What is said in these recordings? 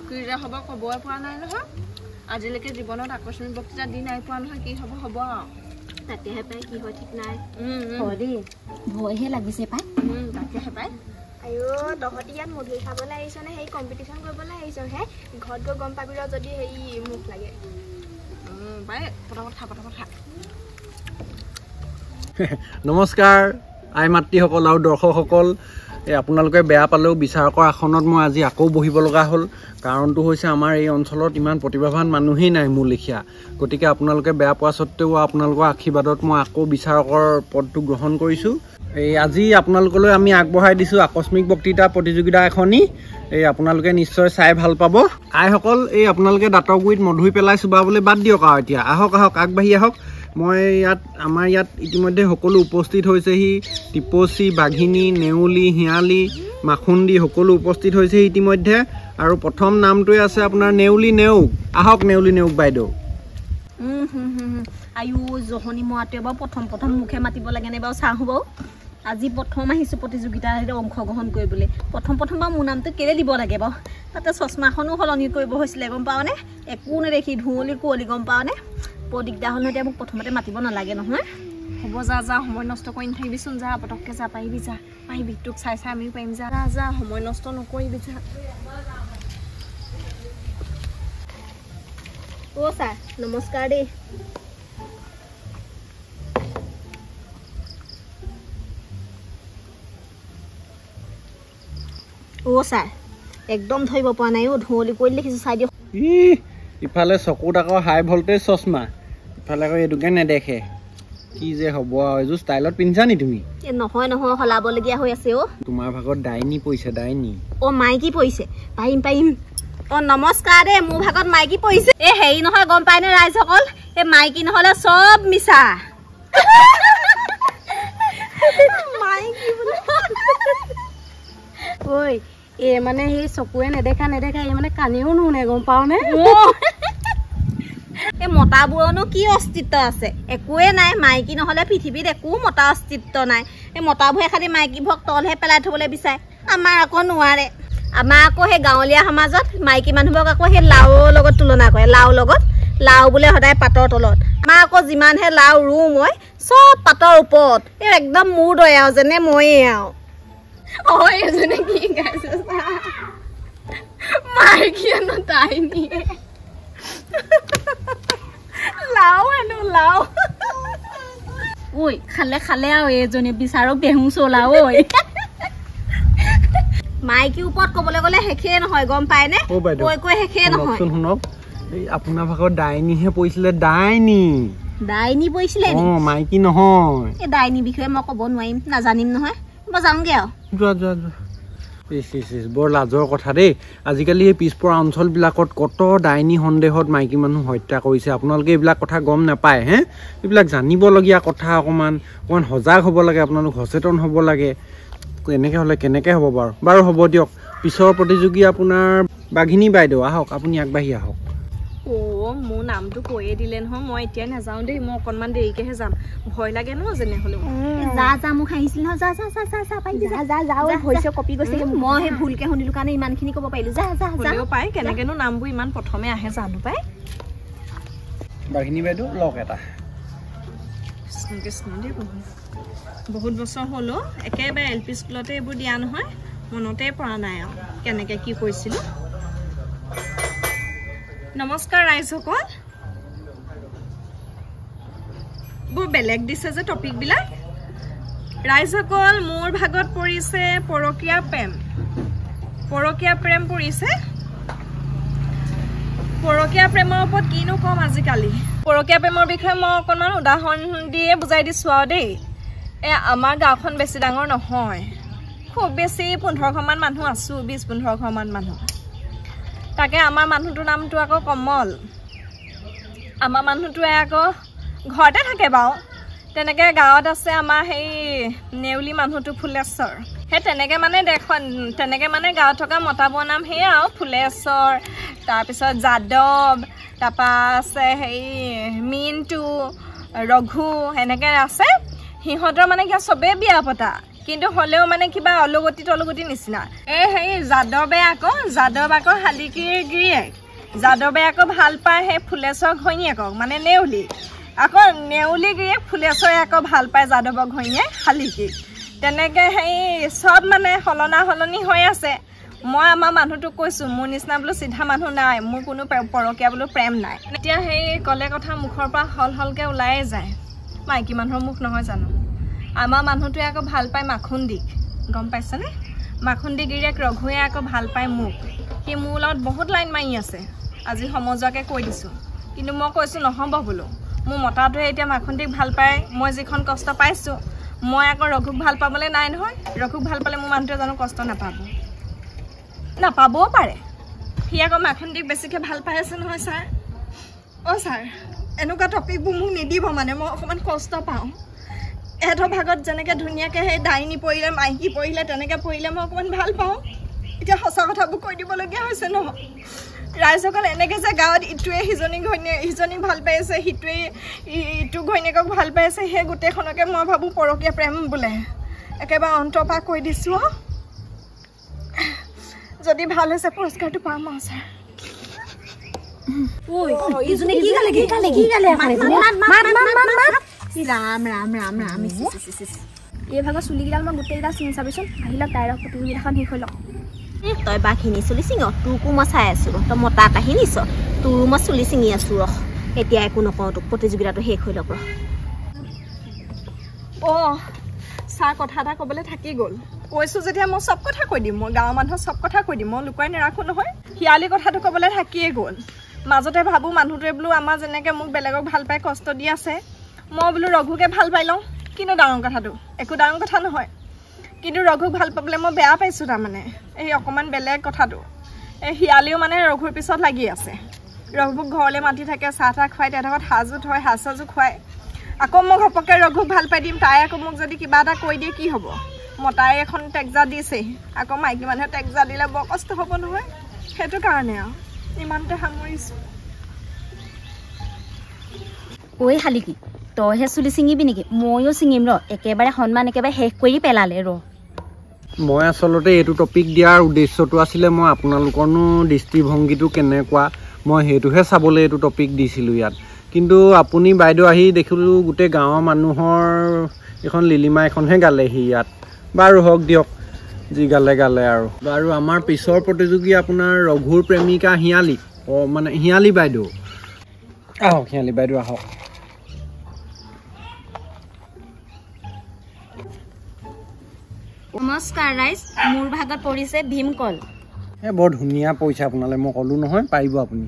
কি যে হ'ব ক'বই পৰা নাই নহয় আজিলৈকে জীৱনত আকস্মিক বক্তৃতা দি নাই পোৱা নহয় কি হ'ব হ'ব তাকেহে পাই কি হয় ঠিক নাই হয় দেই ভয়হে লাগিছে পাই তাকেহে পাই আয়ো তহঁতি ইয়াত মধুৰি খাবলৈ আহিছ নে সেই কম্পিটিশ্যন কৰিবলৈ আহিছ হে ঘৰত গৈ গম পাবি ৰ যদি সেই মুখ লাগে পাই পটাপট খা নমস্কাৰ আই মাতৃসকল আৰু দৰ্শকসকল আপোনালোকে বেয়া পালেও বিচাৰকৰ আসনত মই আজি আকৌ বহিব লগা হ'ল কাৰণটো হৈছে আমাৰ এই অঞ্চলত ইমান প্ৰতিভাৱান মানুহেই নাই মোৰ লেখীয়া গতিকে আপোনালোকে বেয়া পোৱা সত্ত্বেও আপোনালোকৰ আশীৰ্বাদত মই আকৌ বিচাৰকৰ পদটো গ্ৰহণ কৰিছোঁ এই আজি আপোনালোকলৈ আমি আগবঢ়াই দিছোঁ আকস্মিক বক্তৃতা প্ৰতিযোগিতা এখনি এই আপোনালোকে নিশ্চয় চাই ভাল পাব আইসকল এই আপোনালোকে দাঁতৰ গুৰিত মধুৰি পেলাই চুবাবলৈ বাদ দিয়ক আৰু এতিয়া আহক আগবাঢ়ি আহক মই আমাৰ ইয়াত ইতিমধ্যে সকলো উপস্থিত হৈছেহি টিপচি বাঘিনী নেউলি হিয়ালি মাখুন্দি সকলো উপস্থিত হৈছেহি ইতিমধ্যে আৰু প্ৰথম নামটোৱে আছে আপোনাৰ নেউলি নেউক আহক নেউলি নেউক বাইদেউ আয়ো জহনি মৰাটোৱে বাৰু প্ৰথম মুখে মাতিব লাগে নে বাৰু চাওঁ বাৰু আজি প্ৰথম আহিছোঁ প্ৰতিযোগিতাত অংশগ্ৰহণ কৰিবলৈ প্ৰথম বাৰু মোৰ নামটো কেলৈ দিব লাগে বাৰু তাতে চশমাখনো সলনি কৰিব হৈছিলে গম পাওঁনে একো নেদেখি ধুঁৱলি কুঁৱলি গম পাওঁনে বৰ দিগদাৰ হ'ল এতিয়া মোক প্ৰথমতে মাতিব নালাগে নহয় হ'ব যা সময় নষ্ট কৰি নাথাকিবিচোন যা পটককৈ যা পাৰিবি তোক চাই আমিও পাৰিম যা সময় নষ্ট নকৰিবি যা অ' ছাৰ নমস্কাৰ দেই অ' ছাৰ একদম ধৰিব পৰা নাই অ' ধুঁৱলি কৰি দেখিছোঁ চাই দিয়ক ইফালে চকুত আকৌ হাই ভল্টেজ চশমা ইফালে আকৌ এইটোকে নেদেখে কি যে হ'ব আৰু এইযোৰ ষ্টাইলত পিন্ধিছা নি তুমি নহয় সলাবলগীয়া হৈ আছে অ' তোমাৰ ভাগত ডাইনী পৰিছে ডাইনী অ' মাইকী পৰিছে পাৰিম অ' নমস্কাৰ দেই মোৰ ভাগত মাইকী পৰিছে এই হেৰি নহয় গম পায়নে ৰাইজসকল এই মাইকী নহ'লে চব মিছা ঐ এই মানে সেই চকুৱে নেদেখা এই মানে কাণেও নুশুনে গম পাওঁনে এই মতাবোৰনো কি অস্তিত্ব আছে একোৱে নাই মাইকী নহ'লে পৃথিৱীত একো মতা অস্তিত্ব নাই এই মতাবোৰে খালি মাইকীবোৰক তলহে পেলাই থ'বলৈ বিচাৰে আমাৰ আকৌ নোৱাৰে আমাৰ আকৌ সেই গাঁৱলীয়া সমাজত মাইকী মানুহবোৰক আকৌ সেই লাওৰ লগত তুলনা কৰে লাও বোলে সদায় পাতৰ তলত আমাৰ আকৌ যিমানহে লাও ৰুওঁ মই চব পাতৰ ওপৰত এই একদম মোৰ দৰে আৰু যেনে ময়ে আৰু এজনে কি গাইছে মাইকী তাই নিয়ে লাও ঐ খালে আৰু এজনী বিচাৰক বেহু চলা ঐ মাইকীৰ ওপৰত ক'বলৈ গ'লে শেষেই নহয় গম পায়নে কৈ শেষেই নহয় শুনক এই আপোনাৰ ভাগত ডাইনীহে পৰিছিলে ডাইনী পৰিছিলে মাইকী নহয় এই ডাইনী বিষয়ে মই ক'ব নোৱাৰিম নাজানিম নহয় মই যাওঁগে আৰু যোৱা বৰ লাজৰ কথা দেই আজিকালি এই পিছপৰা অঞ্চলবিলাকত কত ডাইনী সন্দেহত মাইকী মানুহ হত্যা কৰিছে আপোনালোকে এইবিলাক কথা গম নাপায় এইবিলাক জানিবলগীয়া কথা অকণমান সজাগ হ'ব লাগে আপোনালোক সচেতন হ'ব লাগে এনেকৈ হ'লে কেনেকৈ হ'ব বাৰু হ'ব দিয়ক পিছৰ প্ৰতিযোগী আপোনাৰ বাঘিনী বাইদেউ আহক আপুনি আগবাঢ়ি আহক মোৰ নামটো কৈয়ে দিলে নহয় মই এতিয়া নাযাওঁ দেই মই অকণমান দেৰিকৈহে যাম ভয় লাগে ন যেনে হ'লেও যা মোক আহিছিল নহয় যা ভইচে কপি গৈছে মই সেই ভুলকে শুনিলো কাৰণে ইমানখিনি ক'ব পাৰিলো যা পাই কেনেকেনো নামবোৰ ইমান প্ৰথমে আহে জানো পাই বাঘিনী বাইদেউ লওক এটা কৃষ্ণ দেই বহুত বছৰ হ'ল একেবাৰে LP স্কুলতে এইবোৰ দিয়া নহয় মনতে পৰা নাই আৰু কেনেকৈ কি কৈছিলোঁ নমস্কাৰ ৰাইজসকল বৰ বেলেগ দিছে যে টপিকবিলাক ৰাইজসকল মোৰ ভাগত পৰিছে পৰকীয়া প্ৰেম পৰিছে পৰকীয়া প্ৰেমৰ ওপৰত কিনো ক'ম আজিকালি পৰকীয়া প্ৰেমৰ বিষয়ে মই অকণমান উদাহৰণ দিয়ে বুজাই দিছোঁ আৰু দেই আমাৰ গাঁওখন বেছি ডাঙৰ নহয় খুব বেছি 15ঘৰমান মানুহ আছোঁ 20-15ঘৰমান মানুহ তাকে আমাৰ মানুহটোৰ নামটো আকৌ কমল আমাৰ মানুহটোৱে আকৌ ঘৰতে থাকে বাৰু তেনেকৈ গাঁৱত আছে আমাৰ সেই নেউলি মানুহটো ফুলেশ্বৰ সেই তেনেকৈ মানে গাঁৱত থকা মতাবোৰৰ নাম সেয়া আৰু ফুলেশ্বৰ তাৰপিছত যাদৱ তাৰপৰা আছে হেৰি মিণ্টু ৰঘু এনেকৈ আছে সিহঁতৰ মানে কি চবেই বিয়া পতা কিন্তু হ'লেও মানে কিবা অলগতি নিচিনা হেৰি যাদৱ আকৌ শালিকীৰ গিৰিয়েক যাদৱে আকৌ ভাল পায় সেই ফুলেশ্বৰ ঘৈণীয়েকক মানে নেউলী আকৌ নেউলী গিৰিয়েক ফুলেশ্বৰে আকৌ ভাল পায় যাদৱৰ ঘৈণীয়েক শালিকীক তেনেকৈ সেই চব মানে সলনি হৈ আছে মই আমাৰ মানুহটোক কৈছোঁ মোৰ নিচিনা বোলো চিধা মানুহ নাই মোৰ কোনো পৰকীয়া বোলো প্ৰেম নাই এতিয়া সেই ক'লে কথা মুখৰ পৰা হলকৈ ওলায়ে যায় মাইকী মানুহৰ মুখ নহয় জানো আমাৰ মানুহটোৱে আকৌ ভাল পায় মাখুন্দিক গম পাইছেনে মাখুন্দি গিৰিয়েক ৰঘুৱে আকৌ ভাল পায় মোক সি মোৰ লগত বহুত লাইন মাৰি আছে আজি সমজুৱাকৈ কৈ দিছোঁ কিন্তু মই কৈছোঁ নহ'ব বোলো মোৰ মতাটোৱে এতিয়া মাখুন্দিক ভাল পায় মই যিখন কষ্ট পাইছোঁ মই আকৌ ৰঘুক ভাল পাবলৈ নাই নহয় ৰঘুক ভাল পালে মোৰ মানুহটোৱে জানো কষ্ট নাপাবও পাৰে সি আকৌ মাখুন্দিক বেছিকৈ ভাল পাই আছে নহয় ছাৰ ছাৰ এনেকুৱা টপিকবোৰ মোক নিদিব মানে মই অকণমান কষ্ট পাওঁ এহঁতৰ ভাগত যেনেকৈ ধুনীয়াকৈ সেই ডাইনী পৰিলে মাইকী পৰিলে তেনেকৈ পৰিলে মই অকণমান ভাল পাওঁ এতিয়া সঁচা কথাবোৰ কৈ দিবলগীয়া হৈছে নহয় ৰাইজসকল এনেকৈ যে গাঁৱত ইটোৱে সিজনীক ভাল পাই আছে সিটোৱে ইটো ঘৈণীয়েকক ভাল পাই আছে সেই গোটেইখনকে মই ভাবোঁ পৰকীয়া প্ৰেম বোলে একেবাৰে অন্তৰ পৰা কৈ দিছোঁ যদি ভাল হৈছে পুৰস্কাৰটো পাম ছাৰ এই ভাগৰ চুলিকেইডাল মই গোটেইকেইটা চিঙি চাবিচোন আহিলে তাইৰ প্ৰতিযোগিতাখন শেষ হৈ লওক তই বাখিনি চুলি চিঙ তোকো মই চাই আছোঁ তই মতা কাহি নিছ তোৰো মই চুলি চিঙি আছোঁ এতিয়া একো নকওঁ তোক প্ৰতিযোগিতাটো শেষ হৈ লওক ছাৰ কথা এটা ক'বলৈ থাকি গ'ল কৈছোঁ যেতিয়া মই চব কথা কৈ দিম মই গাঁৱৰ মানুহক চব কথা কৈ দিম মই লুকুৱাই নাৰাখোঁ নহয় শিয়ালি কথাটো ক'বলৈ থাকিয়ে গ'ল মাজতে ভাবোঁ মানুহটোৱে বোলো আমাৰ যেনেকৈ মোক বেলেগক ভাল পাই কষ্ট দি আছে মই বোলো ৰঘুকে ভাল পাই লওঁ কিনো ডাঙৰ কথাটো একো ডাঙৰ কথা নহয় কিন্তু ৰঘুক ভাল পাবলৈ মই বেয়া পাইছোঁ তাৰমানে এই অকণমান বেলেগ কথাটো এই শিয়ালিও মানে ৰঘুৰ পিছত লাগি আছে ৰঘুক ঘৰলৈ মাতি থাকে চাহ তাহ খুৱাই তেওঁলোকত সাজো থয় সাজ চাজো খুৱাই আকৌ মই ঘপককৈ ৰঘুক ভাল পাই দিম তাই আকৌ মোক যদি কিবা এটা কৈ দিয়ে কি হ'ব মতাই এখন টেক্সা দিছে আকৌ মাইকী মানুহে টেক্সা দিলে বৰ কষ্ট হ'ব নহয় সেইটো কাৰণে আৰু ইমানতে সামৰিছোঁ ঐ শালিকি তইহে চুলি ছিঙিবি নেকি ময়ো ছিঙিম একেবাৰে সন্মান একেবাৰে শেষ কৰি পেলালে মই আচলতে এইটো টপিক দিয়াৰ উদ্দেশ্যটো আছিলে মই আপোনালোকৰনো দৃষ্টিভংগীটো কেনেকুৱা মই সেইটোহে চাবলৈ এইটো টপিক দিছিলোঁ ইয়াত কিন্তু আপুনি বাইদেউ আহি দেখিলোঁ গোটেই গাঁৱৰ মানুহৰ এখন লিলিমা এখনহে গালেহি ইয়াত বাৰু হওক দিয়ক যি গালে আৰু আমাৰ পিছৰ প্ৰতিযোগী আপোনাৰ ৰঘুৰ প্ৰেমিকা শিয়ালি মানে শিয়ালি বাইদেউ আহক শিয়ালি বাইদেউ আহক নমস্কাৰ ৰাইজ মোৰ ভাগত পৰিছে ভীমকল বৰ ধুনীয়া পইচা আপোনালৈ মই ক'লোঁ নহয় পাৰিব আপুনি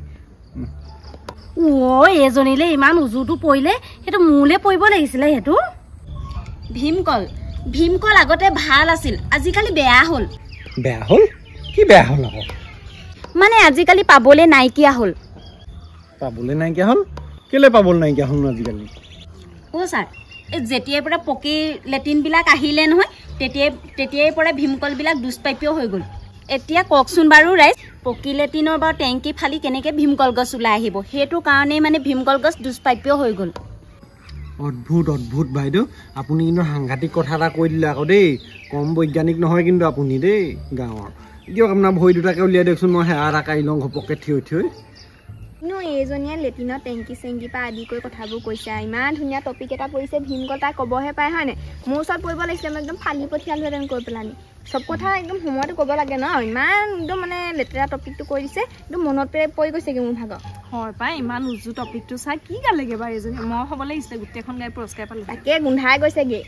এজনীলে ইমান উজুটো পৰিলে সেইটো মোলৈ পৰিব লাগিছিলে সেইটো ভীমকল আগতে ভাল আছিল আজিকালি বেয়া হ'ল কি বেয়া হ'ল আকৌ মানে আজিকালি পাবলৈ নাইকিয়া হ'ল কেলৈ পাবলৈ নাইকিয়া হ'ল আজিকালি ছাৰ এই যেতিয়াৰ পৰা পকী লেট্ৰিনবিলাক আহিলে নহয় তেতিয়াই পৰা ভীমকলবিলাক দুষ্প্ৰাপ্য হৈ গ'ল এতিয়া কওকচোন বাৰু ৰাইজ পকী লেট্ৰিনৰ বাৰু টেংকি ফালি কেনেকৈ ভীমকল গছ ওলাই আহিব সেইটো কাৰণেই মানে ভীমকল গছ দুষ্প্ৰাপ্য হৈ গ'ল অদ্ভুত বাইদেউ আপুনি কিন্তু সাংঘাতিক কথা এটা কৈ দিলে আকৌ দেই কম বৈজ্ঞানিক নহয় কিন্তু আপুনি দেই গাঁৱৰ দিয়ক আপোনাৰ ভৰি দুটাকে উলিয়াই দিয়কচোন মই সেয়া এটা কাঢ়ি লওঁ ঘপককৈ থিয় এইজনীয়ে লেট্ৰিনৰ টেংকি চেংকি পৰা আদি কৰি কথাবোৰ কৈছে ইমান ধুনীয়া টপিক এটা পৰিছে ভীমকল তাই ক'বহে পায় হয়নে মোৰ ওচৰত পৰিব লাগিছিলে মই একদম ফালি পঠিয়ালোহেঁতেন কৈ পেলানি চব কথা একদম সময়টো ক'ব লাগে ন ইমান একদম মানে লেতেৰা টপিকটো কৈ দিছে একদম মনত পৰি গৈছেগৈ মোৰ ভাগৰ হয় পাই ইমান উজু টপিকটো চাই কি গালেগৈ বাৰু এজনী মই হ'ব লাগিছিলে গোটেইখন গাই পুৰস্কাৰ পালোঁ তাকে গোন্ধাই গৈছেগৈ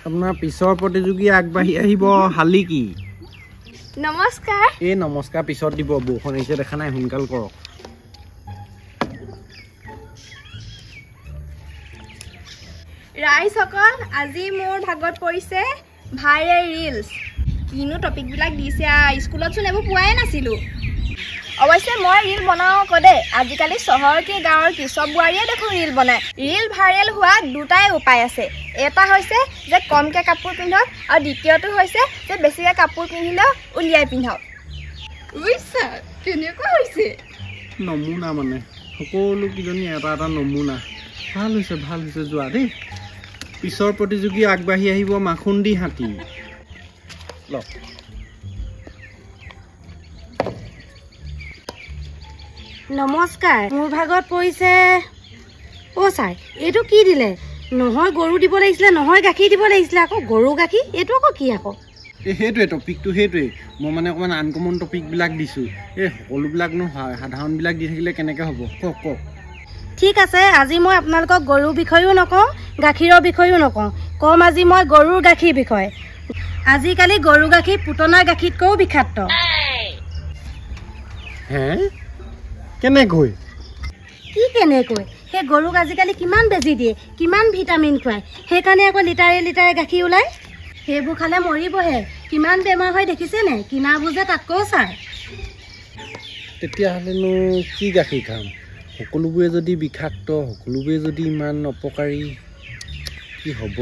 আপোনাৰ পিছৰ প্ৰতিযোগী আগবাঢ়ি আহিব শালিকি নমস্কাৰ এই নমস্কাৰ পিছত দিব বৰষুণ আহিছে দেখা নাই সোনকাল কৰক ৰাইজসকল আজি মোৰ ভাগত পৰিছে ভাইৰেল ৰিলছ কিনো টপিকবিলাক দিছে স্কুলতচোন এইবোৰ পোৱাই নাছিলোঁ অৱশ্যে মই ৰিল বনাওঁ আকৌ দেই আজিকালি চহৰ কি গাঁৱৰ কি চব বোৱাৰীয়ে দেখোন ৰিল বনায় ৰিল ভাইৰেল হোৱা দুটাই উপায় আছে এটা হৈছে যে কমকৈ কাপোৰ পিন্ধক আৰু দ্বিতীয়টো হৈছে যে বেছিকৈ কাপোৰ পিন্ধিলেও উলিয়াই পিন্ধক বুজিছা কেনেকুৱা হৈছে নমুনা মানে সকলো কিজনী এটা নমুনা ভাল হৈছে যোৱা দেই পিছৰ প্ৰতিযোগী আগবাঢ়ি আহিব মাখুন্দি হাতী লওক নমস্কাৰ মোৰ ভাগত পৰিছে অ' ছাৰ এইটো কি দিলে নহয় গৰু দিব লাগিছিলে নহয় গাখীৰ দিব লাগিছিলে আকৌ গৰু গাখীৰ এইটো আকৌ কি আকৌ সেইটোৱে টপিকটো সেইটোৱে মই মানে অকণমান আনকমন টপিকবিলাক দিছোঁ এই সকলোবিলাকনো সাধাৰণবিলাক দি থাকিলে কেনেকৈ হ'ব কওক কওক ঠিক আছে আজি মই আপোনালোকক গৰুৰ বিষয়েও নকওঁ গাখীৰৰ বিষয়েও নকওঁ কম আজি মই গৰুৰ গাখীৰ বিষয়ে আজিকালি গৰু গাখীৰ পুতনাৰ গাখীৰতকৈও বিষাক্ত হে কেনেকৈ কি কেনেকৈ সেই গৰুক আজিকালি কিমান বেজি দিয়ে কিমান ভিটামিন খুৱায় সেইকাৰণে আকৌ লিটাৰে লিটাৰে গাখীৰ ওলায় সেইবোৰ খালে মৰিবহে কিমান বেমাৰ হয় দেখিছেনে কিনাবোৰ যে তাতকৈও ছাৰ তেতিয়াহ'লেনো কি গাখীৰ খাম সকলোবোৰে যদি বিষাক্ত সকলোবোৰে যদি ইমান অপকাৰী কি হ'ব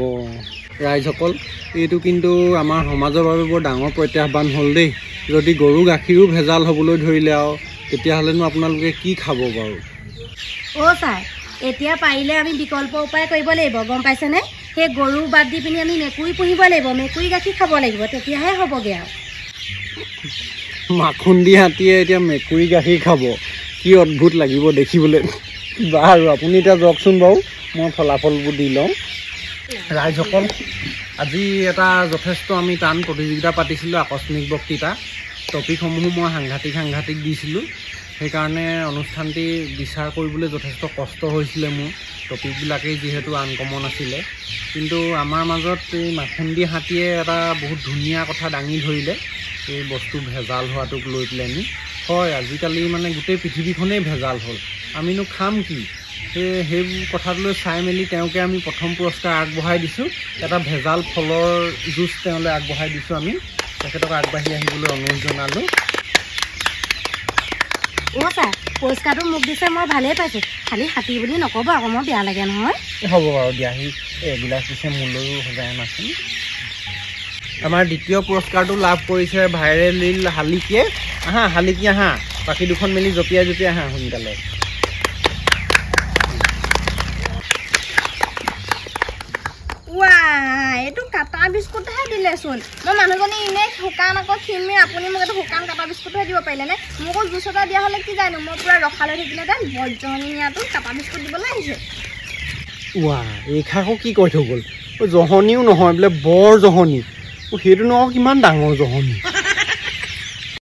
ৰাইজসকল এইটো কিন্তু আমাৰ সমাজৰ বাবে বৰ ডাঙৰ প্ৰত্যাহ্বান হ'ল দেই যদি গৰু গাখীৰো ভেজাল হ'বলৈ ধৰিলে আৰু তেতিয়াহ'লেনো আপোনালোকে কি খাব বাৰু অ' ছাৰ এতিয়া পাৰিলে আমি বিকল্প উপায় কৰিব লাগিব গম পাইছেনে সেই গৰু বাদ দি পিনি আমি মেকুৰী পুহিব লাগিব মেকুৰী গাখীৰ খাব লাগিব তেতিয়াহে হ'বগৈ আৰু মাখুন্দি হাতীয়ে এতিয়া মেকুৰী গাখীৰ খাব কি অদ্ভুত লাগিব দেখিবলৈ বাৰু আপুনি এতিয়া যাওকচোন বাৰু মই ফলাফলবোৰ দি লওঁ ৰাইজসকল আজি এটা যথেষ্ট আমি টান প্ৰতিযোগিতা পাতিছিলোঁ আকস্মিক বক্তৃতা টপিকসমূহো মই সাংঘাতিক দিছিলোঁ সেইকাৰণে অনুষ্ঠানটি বিচাৰ কৰিবলৈ যথেষ্ট কষ্ট হৈছিলে মোৰ টপিকবিলাকেই যিহেতু আনকমন আছিলে কিন্তু আমাৰ মাজত এই মাখুন্দি হাতীয়ে এটা বহুত ধুনীয়া কথা দাঙি ধৰিলে এই বস্তু ভেজাল হোৱাটোক লৈ পেলাইনি হয় আজিকালি মানে গোটেই পৃথিৱীখনেই ভেজাল হ'ল আমিনো খাম কি সেইবোৰ কথাটোলৈ চাই মেলি তেওঁকে আমি প্ৰথম পুৰস্কাৰ আগবঢ়াই দিছোঁ এটা ভেজাল ফলৰ জুচ তেওঁলৈ আগবঢ়াই দিছোঁ আমি তেখেতক আগবাঢ়ি আহিবলৈ অনুৰোধ জনালোঁ অ' ছাৰ পুৰস্কাৰটো মোক দিছে মই ভালেই পাইছোঁ খালি হাতী বুলি নক'ব আকৌ মই বেয়া লাগে নহয় হ'ব বাৰু দিয়া সি এগিলাচ দিছে মোলৈও সজাই নাছিল আমাৰ দ্বিতীয় পুৰস্কাৰটো লাভ কৰিছে ভাইৰেল ৰীল শালিকীয়ে আহা শালিকী আহা বাকী দুখন মেলি জঁপিয়াই আহা সোনকালে এইটো কাটা বিস্কুটহে দিলেচোন মই মানুহজনী এনেই শুকান আকৌ খিমি আপুনি মোক এইটো শুকান কাটা বিস্কুটহে দিব পাৰিলেনে মোকো জুচ এটা দিয়া হ'লে কি জানো মই পূৰা ৰখা লৈ থাকিলে তাত বৰ্জনী নিয়াটো কাটা বিস্কুট দিবলৈ আহিছে এই খাকো কি কৈ থৈ গ'ল জহনীও নহয় বোলে বৰ জহনী সেইটো নহয় কিমান ডাঙৰ জহনী